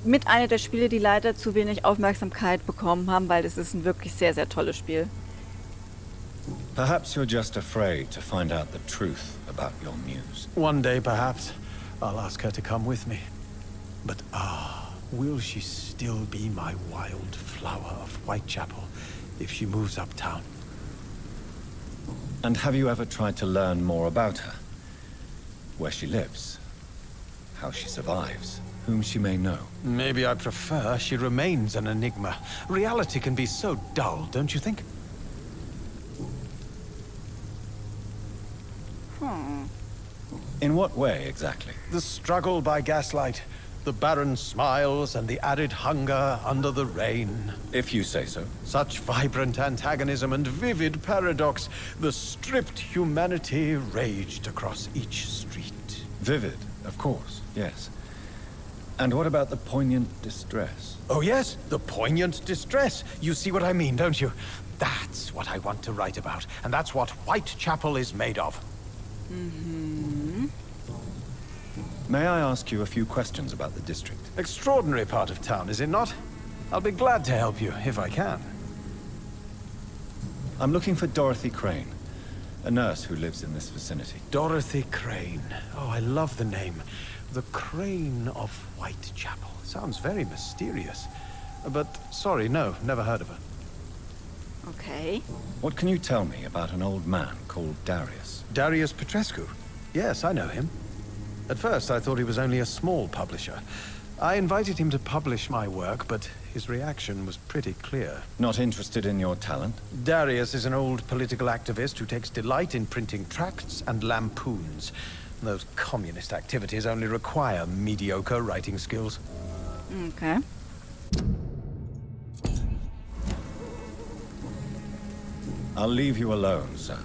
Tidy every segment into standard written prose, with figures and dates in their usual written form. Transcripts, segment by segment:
mit einer der Spiele, die leider zu wenig Aufmerksamkeit bekommen haben, weil das ist ein wirklich sehr, sehr tolles Spiel. Perhaps you're just afraid to find out the truth about your muse. One day, perhaps, I'll ask her to come with me. But will she still be my wild flower of Whitechapel if she moves uptown? And have you ever tried to learn more about her? Where she lives? How she survives? Whom she may know? Maybe I prefer she remains an enigma. Reality can be so dull, don't you think? In what way, exactly? The struggle by gaslight, the barren smiles and the added hunger under the rain. If you say so. Such vibrant antagonism and vivid paradox. The stripped humanity raged across each street. Vivid, of course, yes. And what about the poignant distress? Oh yes, the poignant distress. You see what I mean, don't you? That's what I want to write about, and that's what Whitechapel is made of. May I ask you a few questions about the district? Extraordinary part of town, is it not? I'll be glad to help you, if I can. I'm looking for Dorothy Crane, a nurse who lives in this vicinity. Dorothy Crane. Oh, I love the name. The Crane of Whitechapel. Sounds very mysterious. But, sorry, no, never heard of her. Okay. What can you tell me about an old man called Darius? DARIUS Petrescu. Yes, I know him. At first, I thought he was only a small publisher. I invited him to publish my work, but his reaction was pretty clear. Not interested in your talent? DARIUS is an old political activist who takes delight in printing tracts and lampoons. Those communist activities only require mediocre writing skills. Okay. I'll leave you alone, sir.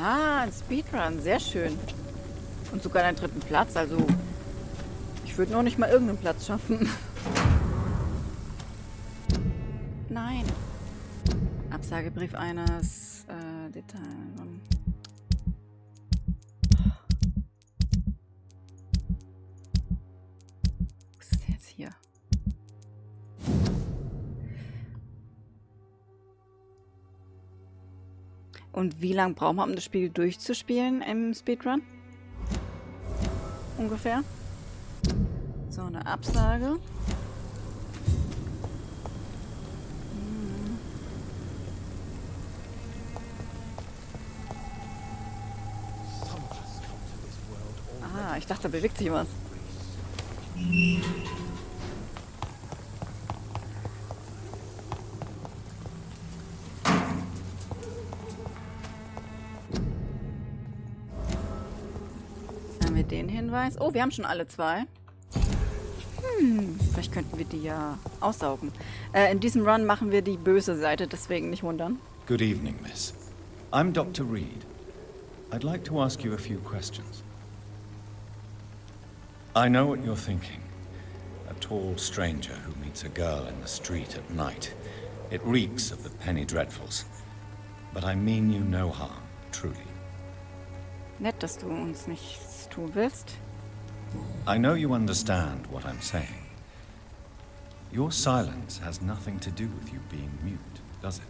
Ah, ein Speedrun, sehr schön. Und sogar einen dritten Platz, also ich würde noch nicht mal irgendeinen Platz schaffen. Nein. Absagebrief eines Detail. Was ist jetzt hier? Und wie lange braucht man, um das Spiel durchzuspielen im Speedrun? Ungefähr. So, eine Absage. Ah, ich dachte, da bewegt sich was. Haben wir den Hinweis? Oh, wir haben schon alle zwei. Vielleicht könnten wir die ja aussaugen. In diesem Run machen wir die böse Seite, deswegen nicht wundern. Good evening, miss. I'm Dr. Reed. I'd like to ask you a few questions. I know what you're thinking. A tall stranger who meets a girl in the street at night. It reeks of the penny dreadfuls. But I mean you no harm, truly. Nett, dass du uns nichts tun willst. I know you understand what I'm saying. Your silence has nothing to do with you being mute, does it?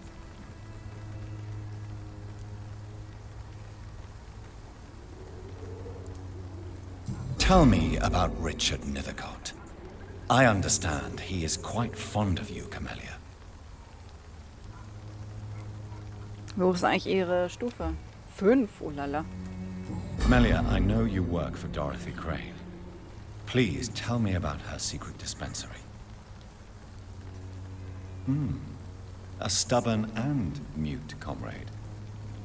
Tell me about Richard Nethercott. I understand he is quite fond of you, Camellia. Wie hoch ist eigentlich ihre Stufe? 5, oh lala. Camellia, I know you work for Dorothy Crane. Please tell me about her secret dispensary. A stubborn and mute comrade.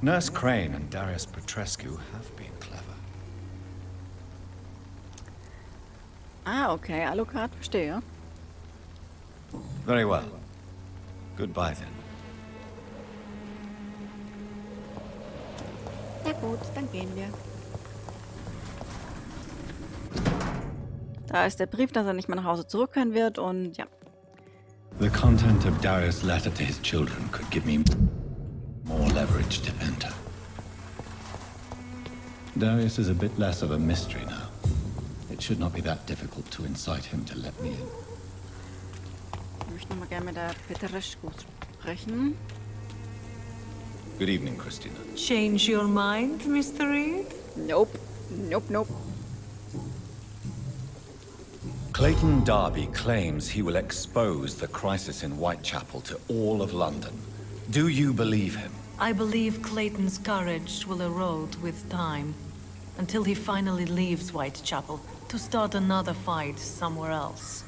Nurse Crane and Darius Petrescu have been clever. Ah, okay, Alucard, verstehe. Very well. Goodbye then. Na gut, dann gehen wir. Da ist der Brief, dass er nicht mehr nach Hause zurückkehren wird und ja. The content of Darius' letter to his children could give me more leverage to enter. Darius is a bit less of a mystery now. It should not be that difficult to incite him to let me in. Ich möchte nochmal gerne mit der Petrescus sprechen. Good evening, Christina. Change your mind, Mr. Reed? Nope. Nope, nope. Clayton Darby claims he will expose the crisis in Whitechapel to all of London. Do you believe him? I believe Clayton's courage will erode with time, until he finally leaves Whitechapel to start another fight somewhere else.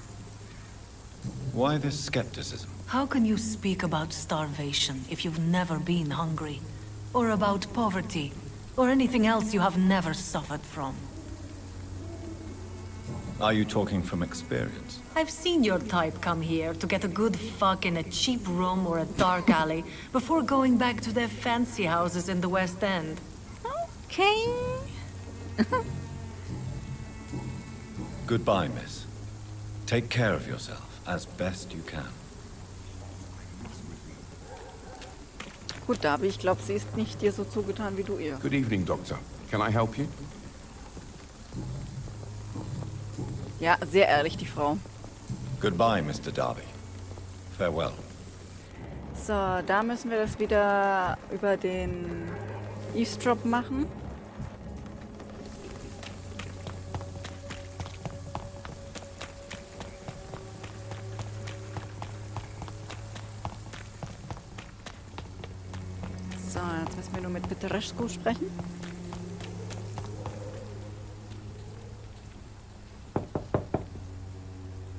Why this skepticism? How can you speak about starvation if you've never been hungry? Or about poverty? Or anything else you have never suffered from? Are you talking from experience? I've seen your type come here to get a good fuck in a cheap room or a dark alley before going back to their fancy houses in the West End. Okay. Goodbye, miss. Take care of yourself as best you can. Gut, Darby, ich glaube, sie ist nicht dir so zugetan wie du ihr. Good evening, Doctor. Can I help you? Ja, sehr ehrlich, die Frau. Goodbye, Mr. Darby. Farewell. So, da müssen wir das wieder über den Eavesdrop machen. So, jetzt müssen wir nur mit Petrescus sprechen.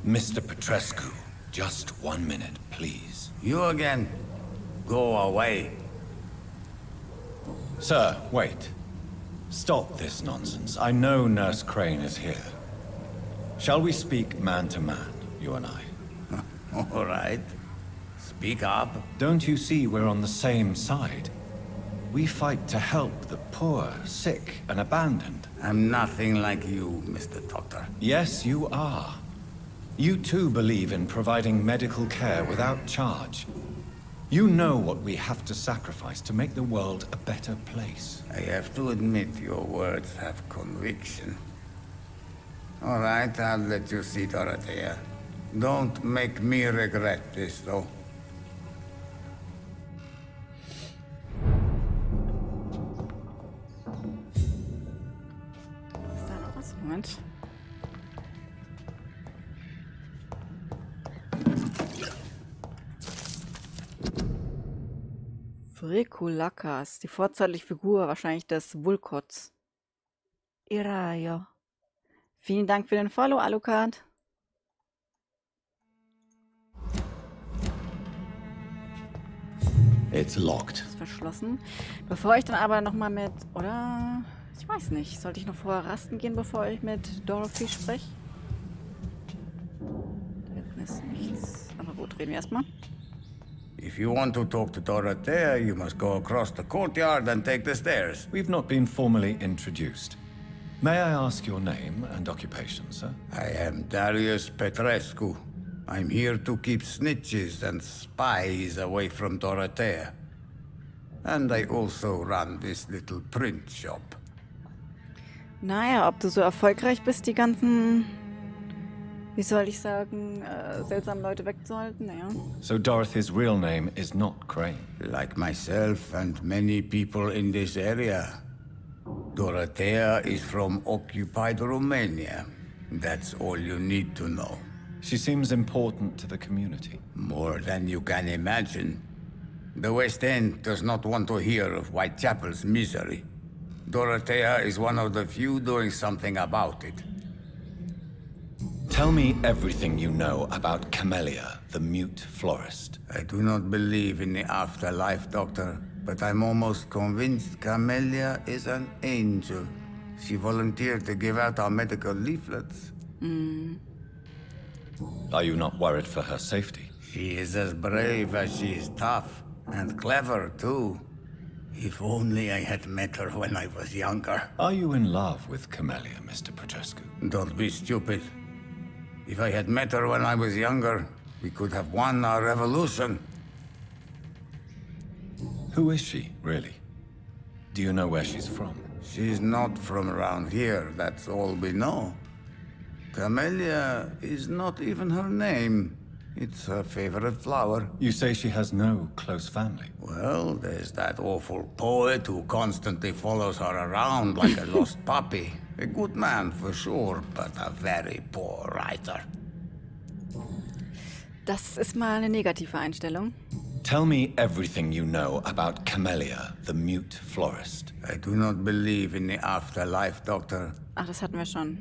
Mr. Petrescu, just 1 minute, please. You again? Go away. Sir, wait. Stop this nonsense. I know Nurse Crane is here. Shall we speak man to man, you and I? All right. Speak up. Don't you see we're on the same side? We fight to help the poor, sick, and abandoned. I'm nothing like you, Mr. Doctor. Yes, you are. You too believe in providing medical care without charge. You know what we have to sacrifice to make the world a better place. I have to admit your words have conviction. All right, I'll let you see Dorothea. Don't make me regret this, though. Ist da noch was? Moment. Vrikulakas, die vorzeitliche Figur wahrscheinlich des Vulkots. Iraio. Vielen Dank für den Follow, Alucard. It's locked. Ist verschlossen. Bevor ich dann aber nochmal mit, oder? Ich weiß nicht. Sollte ich noch vorher rasten gehen, bevor ich mit Dorothy spreche? Da hinten ist nichts. Aber gut, reden wir erstmal. If you want to talk to Dorothea, you must go across the courtyard and take the stairs. We've not been formally introduced. May I ask your name and occupation, sir? I am Darius Petrescu. I'm here to keep snitches and spies away from Dorothea. And I also run this little print shop. Naja, ob du so erfolgreich bist, die ganzen, wie soll ich sagen, seltsamen Leute wegzuhalten, naja. So Dorothy's real name is not Crane. Like myself and many people in this area, Dorothea is from occupied Romania. That's all you need to know. She seems important to the community. More than you can imagine. The West End does not want to hear of Whitechapel's misery. Dorothea is one of the few doing something about it. Tell me everything you know about Camellia, the mute florist. I do not believe in the afterlife, Doctor, but I'm almost convinced Camellia is an angel. She volunteered to give out our medical leaflets. Are you not worried for her safety? She is as brave as she is tough, and clever, too. If only I had met her when I was younger. Are you in love with Camellia, Mr. Petrescu? Don't be stupid. If I had met her when I was younger, we could have won our revolution. Who is she, really? Do you know where she's from? She's not from around here, that's all we know. Camellia is not even her name. It's her favorite flower. You say she has no close family? Well, there's that awful poet who constantly follows her around like a lost puppy. A good man for sure, but a very poor writer. Das ist mal eine negative Einstellung. Tell me everything you know about Camellia, the mute florist. I do not believe in the afterlife, Doctor. Ach, das hatten wir schon.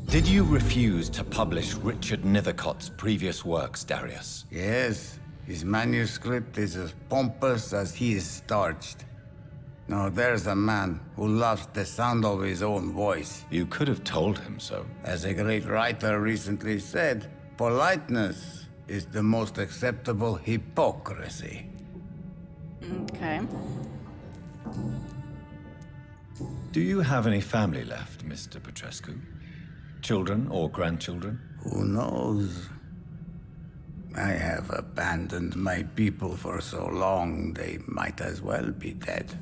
Did you refuse to publish Richard Nethercott's previous works, Darius? Yes, his manuscript is as pompous as he is starched. Now there's a man who loves the sound of his own voice. You could have told him so. As a great writer recently said, politeness is the most acceptable hypocrisy. Okay. Do you have any family left, Mr. Petrescu? Children or grandchildren? Who knows? I have abandoned my people for so long, they might as well be dead.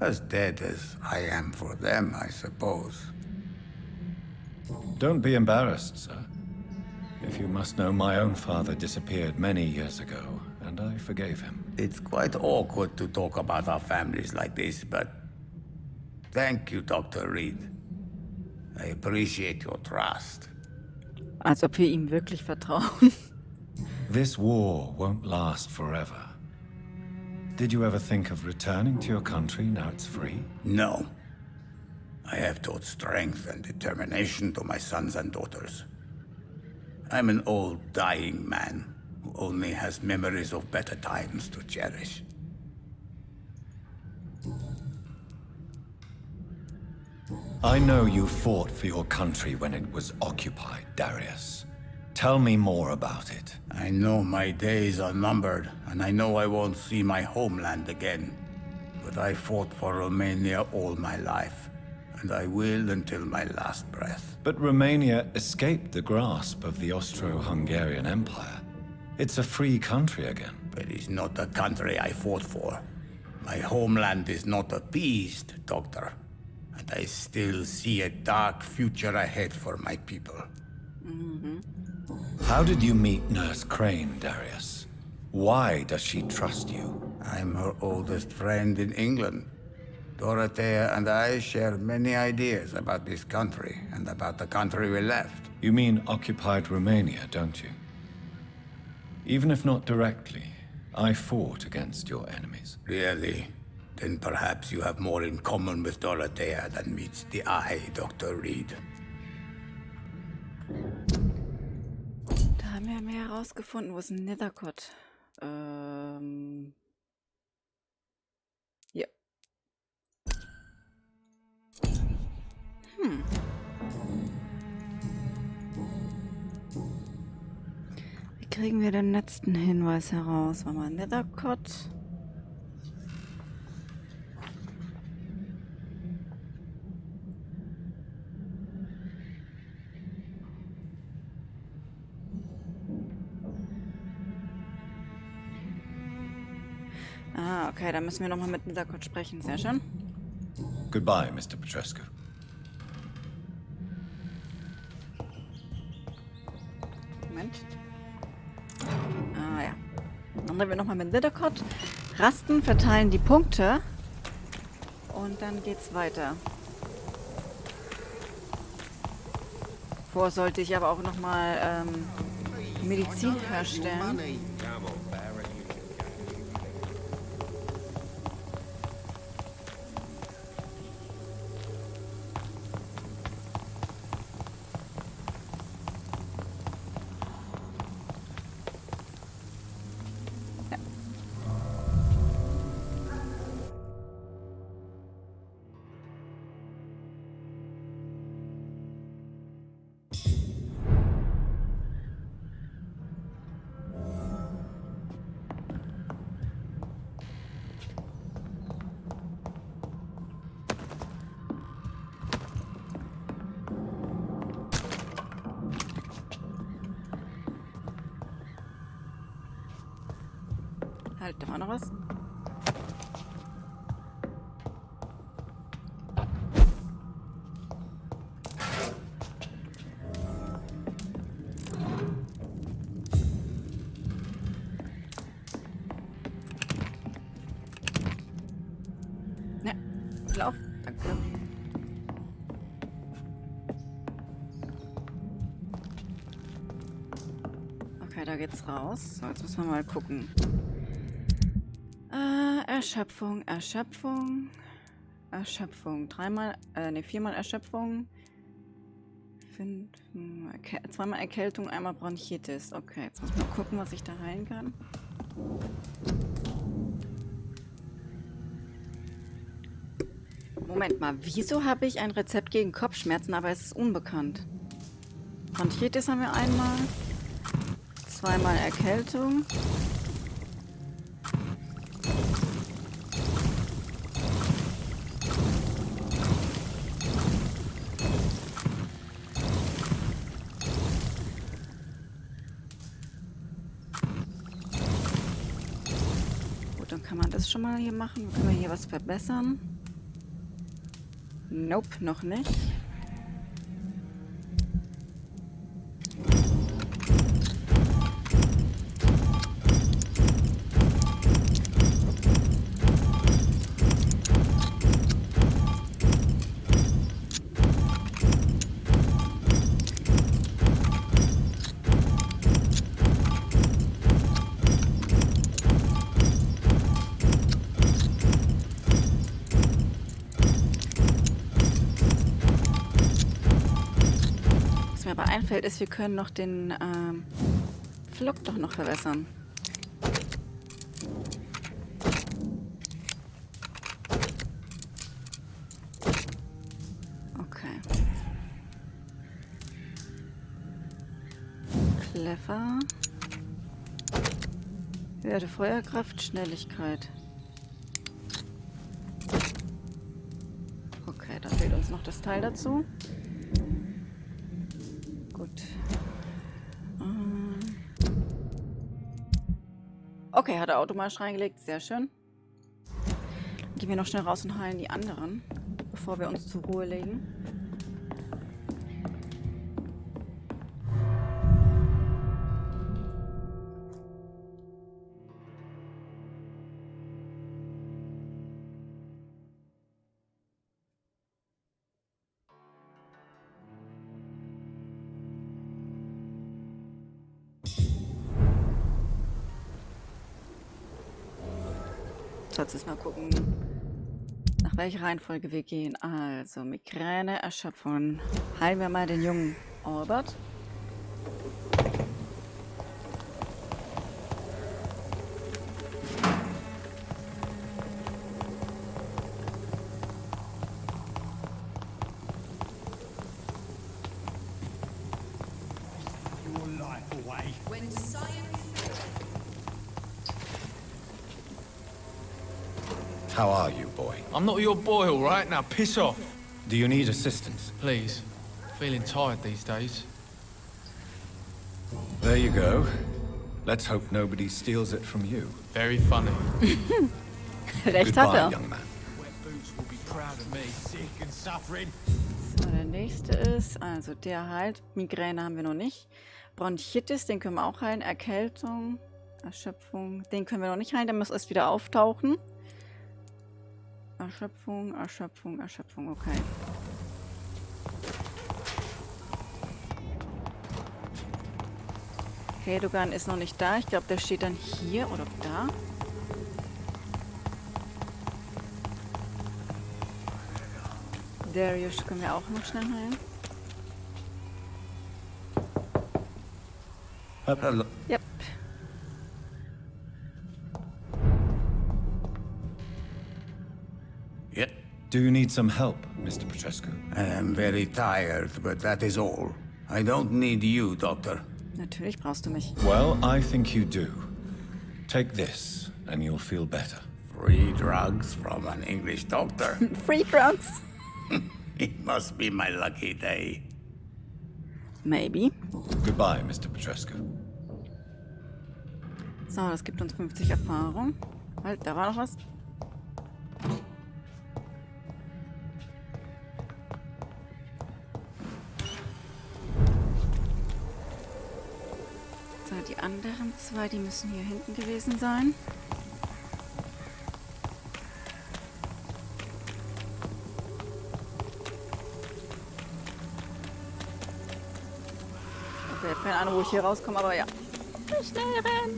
As dead as I am for them, I suppose. Don't be embarrassed, sir. If you must know, my own father disappeared many years ago, and I forgave him. It's quite awkward to talk about our families like this, but thank you, Dr. Reed. I appreciate your trust. Als ob wir ihm wirklich vertrauen. This war won't last forever. Did you ever think of returning to your country now it's free? No. I have taught strength and determination to my sons and daughters. I'm an old, dying man who only has memories of better times to cherish. I know you fought for your country when it was occupied, Darius. Tell me more about it. I know my days are numbered, and I know I won't see my homeland again. But I fought for Romania all my life, and I will until my last breath. But Romania escaped the grasp of the Austro-Hungarian Empire. It's a free country again. But it's not the country I fought for. My homeland is not appeased, Doctor. And I still see a dark future ahead for my people. How did you meet Nurse Crane, Darius? Why does she trust you? I'm her oldest friend in England. Dorothea and I share many ideas about this country and about the country we left. You mean occupied Romania, don't you? Even if not directly, I fought against your enemies. Really? Then perhaps you have more in common with Dorothea than meets the eye, Dr. Reed. Da haben wir mehr herausgefunden. Wo ist ein Nethercott? Hier. Wie kriegen wir den letzten Hinweis heraus? War mal Nethercott. Ah, okay, dann müssen wir nochmal mit Nethercott sprechen. Sehr schön. Goodbye, Mr. Petrescu. Moment. Ah ja. Dann reden wir nochmal mit Nethercott. Rasten, verteilen die Punkte. Und dann geht's weiter. Vorher sollte ich aber auch nochmal Medizin herstellen. Halt, da war noch was. Lauf. Danke. Okay, da geht's raus. So, jetzt müssen wir mal gucken. Erschöpfung, Erschöpfung. Erschöpfung. Viermal Erschöpfung. Zweimal Erkältung, einmal Bronchitis. Okay, jetzt muss ich mal gucken, was ich da rein kann. Moment mal, wieso habe ich ein Rezept gegen Kopfschmerzen, aber es ist unbekannt? Bronchitis haben wir einmal. Zweimal Erkältung. Gut, dann kann man das schon mal hier machen. Können wir hier was verbessern? Nope, noch nicht. Was mir aber einfällt, ist, wir können noch den Flock doch noch verbessern. Okay. Clever. Höhere Feuerkraft, Schnelligkeit. Okay, da fehlt uns noch das Teil dazu. Gut. Okay, hat er automatisch reingelegt. Sehr schön. Dann gehen wir noch schnell raus und heilen die anderen, bevor wir uns zur Ruhe legen. Jetzt mal gucken, nach welcher Reihenfolge wir gehen. Also Migräne, Erschöpfung. Heilen wir mal den jungen Albert. How are you, boy? I'm not your boy, all right? Now piss off. Do you need assistance? Please. Feeling tired these days. There you go. Let's hope nobody steals it from you. Very funny. Recht hat Goodbye, er. young man. Wet boots will be proud of me. Sick and suffering. So, der nächste ist, also der heilt. Migräne haben wir noch nicht. Bronchitis, den können wir auch heilen. Erkältung, Erschöpfung, den können wir noch nicht heilen. Der muss erst wieder auftauchen. Erschöpfung, Erschöpfung, Erschöpfung, okay. Redogan ist noch nicht da. Ich glaube, der steht dann hier oder da. DARIUS können wir auch noch schnell heilen. Hello. Yep. Yeah. Do you need some help, Mr. Petrescu? I am very tired, but that is all. I don't need you, Doctor. Natürlich brauchst du mich. Well, I think you do. Take this, and you'll feel better. Free drugs from an English doctor. Free drugs. It must be my lucky day. Maybe. Goodbye, Mr. Petrescu. So, das gibt uns 50 Erfahrung. Halt, da war noch was. So, die anderen zwei, die müssen hier hinten gewesen sein. Okay, keine Ahnung, wo ich hier rauskomme, aber ja. Schnell rennen!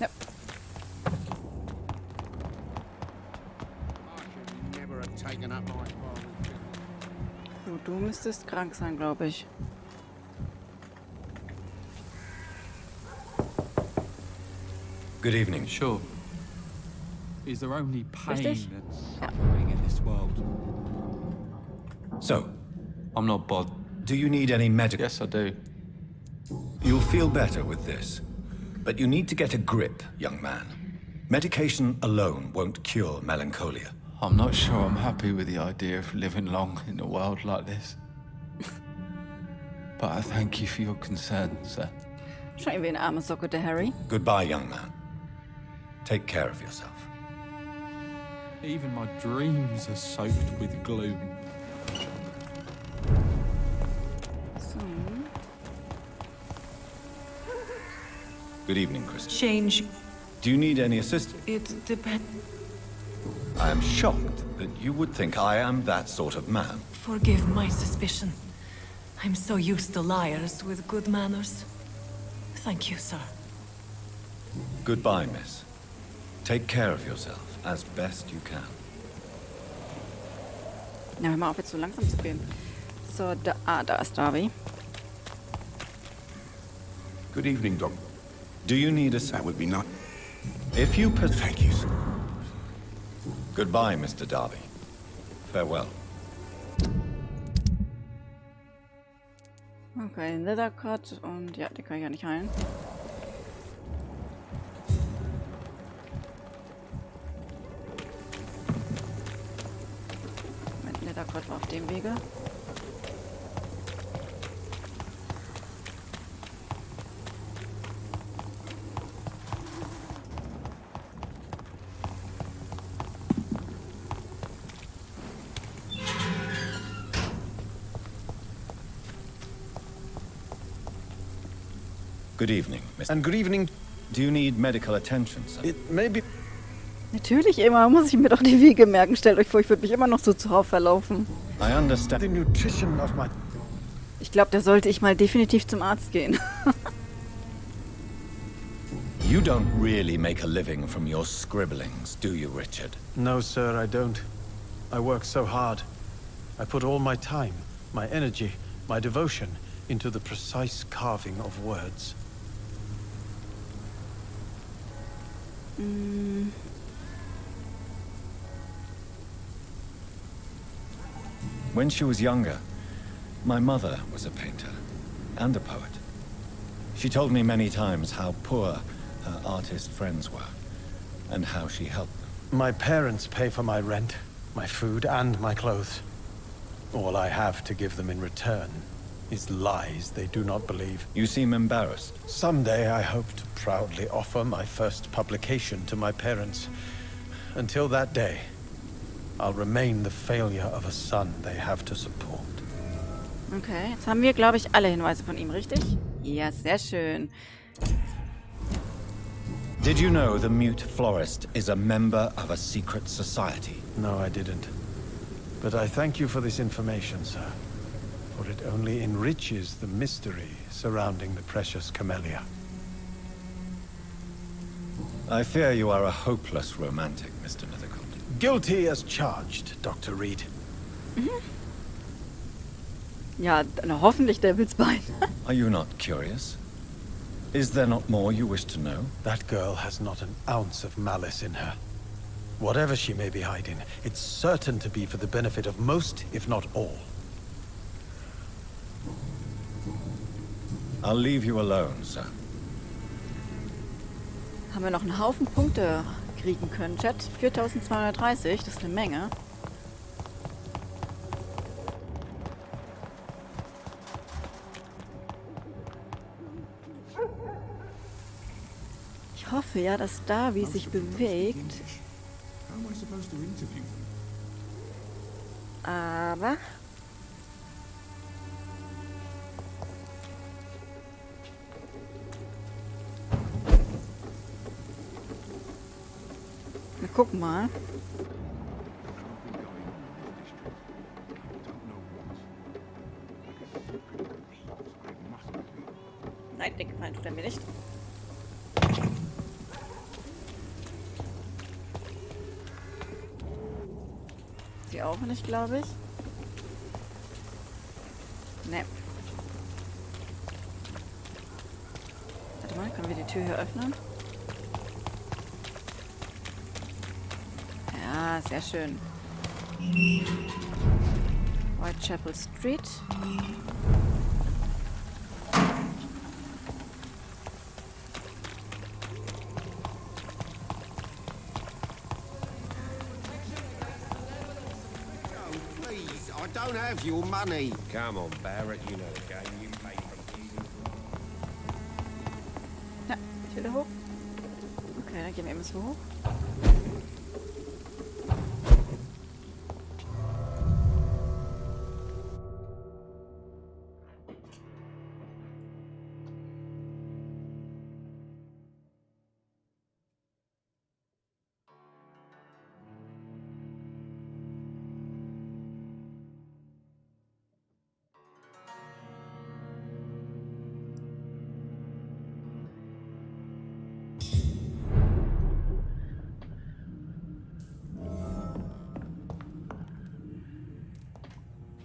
Ja. Never have taken up my So, du müsstest krank sein, glaube ich. Good evening. Sure. Is there only pain Richtig? and Ja. suffering in this world? So, I'm not bothered. do you need any medical? Yes, I do. You'll feel better with this. But you need to get a grip, young man. Medication alone won't cure melancholia. I'm not sure I'm happy with the idea of living long in a world like this. But I thank you for your concern, sir. Schon irgendwie eine arme Socke, der Harry. Goodbye, young man. Take care of yourself. Even my dreams are soaked with gloom. So. Good evening, Chris. Change. Do you need any assistance? It depends. I am shocked that you would think I am that sort of man. Forgive my suspicion. I'm so used to liars with good manners. Thank you, sir. Goodbye, miss. Take care of yourself as best you can. Na, hör mal auf, jetzt so langsam zu gehen. So, da ist Darby. Good evening, Doc. Do you need a That would be not. If you Thank you, sir. Goodbye, Mr. Darby. Farewell. Okay, Nethercut und ja, den kann ich ja nicht heilen. Moment, Nethercut war auf dem Wege. Good evening, Mr. And good evening. Do you need medical attention, sir? It may be... Natürlich immer, muss ich mir doch die Wege merken. Stellt euch vor, ich würde mich immer noch so zuhauf verlaufen. I the understand. nutrition of my... Ich glaube, da sollte ich mal definitiv zum Arzt gehen. You don't really make a living from your scribblings, do you, Richard? No, sir, I don't. I work so hard. I put all my time, my energy, my devotion into the precise carving of words. When she was younger, my mother was a painter and a poet. She told me many times how poor her artist friends were and how she helped them. My parents pay for my rent, my food, and my clothes. All I have to give them in return is lies they do not believe. You seem embarrassed. Someday I hope to proudly offer my first publication to my parents. Until that day, I'll remain the failure of a son they have to support. Okay, jetzt haben wir, glaube ich, alle Hinweise von ihm, richtig? Ja, sehr schön. Did you know the mute florist is a member of a secret society? No, I didn't. But I thank you for this information, sir. For it only enriches the mystery surrounding the precious camellia. I fear you are a hopeless romantic, Mr. Nethercourt. Guilty as charged, Dr. Reed. Ja, na, hoffentlich Devil's Bein. Are you not curious? Is there not more you wish to know? That girl has not an ounce of malice in her. Whatever she may be hiding, it's certain to be for the benefit of most, if not all. I'll leave you alone, sir. Haben wir noch einen Haufen Punkte kriegen können, Chat. 4230, das ist eine Menge. Ich hoffe ja, dass Darby sich bewegt. How am I supposed to interview them? Aber... Guck mal. Nein, den Gefallen tut er mir nicht. Die auch nicht, glaube ich. Ne. Warte mal, können wir die Tür hier öffnen? Ja, sehr schön. Whitechapel Street. I don't have your money. Come on, Barrett, you know the game. You pay from easy. Ja, ich will da hoch. Okay, dann gehen wir eben so hoch.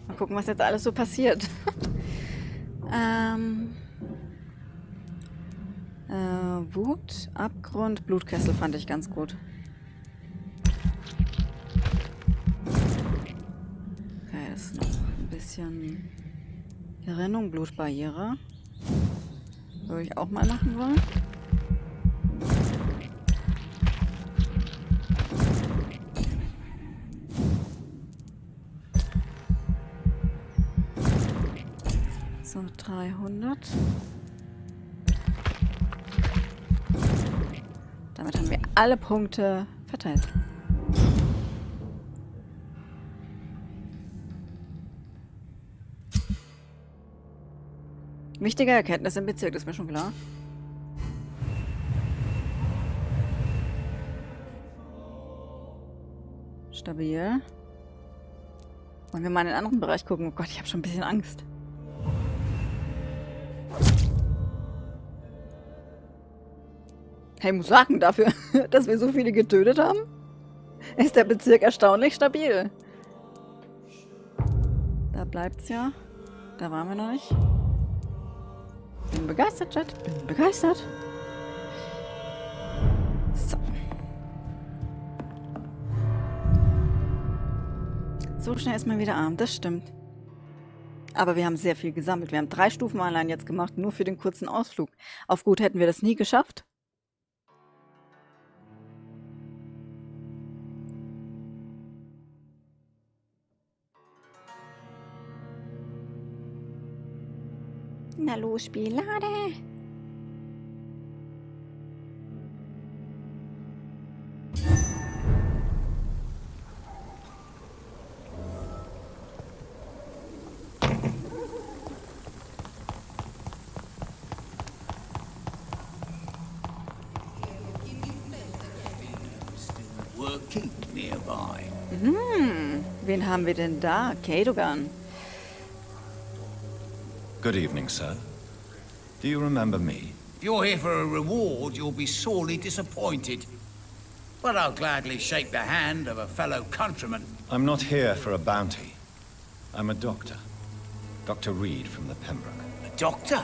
Mal gucken, was jetzt alles so passiert. Wut, Abgrund, Blutkessel fand ich ganz gut. Okay, das ist noch ein bisschen Gerinnung, Blutbarriere. Würde ich auch mal machen wollen. So, 300. Damit haben wir alle Punkte verteilt. Wichtige Erkenntnis im Bezirk, ist mir schon klar. Stabil. Wollen wir mal in einen anderen Bereich gucken? Oh Gott, ich habe schon ein bisschen Angst. Hey, ich muss sagen, dafür, dass wir so viele getötet haben, ist der Bezirk erstaunlich stabil. Da bleibt's ja. Da waren wir noch nicht. Bin begeistert, Chat. Bin begeistert. So. So schnell ist man wieder arm, das stimmt. Aber wir haben sehr viel gesammelt. Wir haben 3 Stufen allein jetzt gemacht, nur für den kurzen Ausflug. Auf gut hätten wir das nie geschafft. Na los, Spielade. Working nearby. Wen haben wir denn da? Kadogan. Good evening, sir. Do you remember me? If you're here for a reward, you'll be sorely disappointed. But I'll gladly shake the hand of a fellow countryman. I'm not here for a bounty. I'm a doctor. Dr. Reed from the Pembroke. A doctor?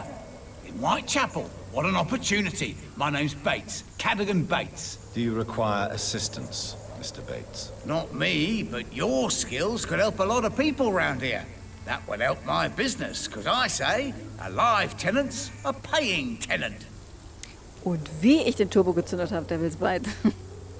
In Whitechapel? What an opportunity. My name's Bates. Cadogan Bates. Do you require assistance, Mr. Bates? Not me, but your skills could help a lot of people round here. That would help my business, because I say, a live tenant's a paying tenant. Und wie ich den Turbo gezündet habe, der will's bald.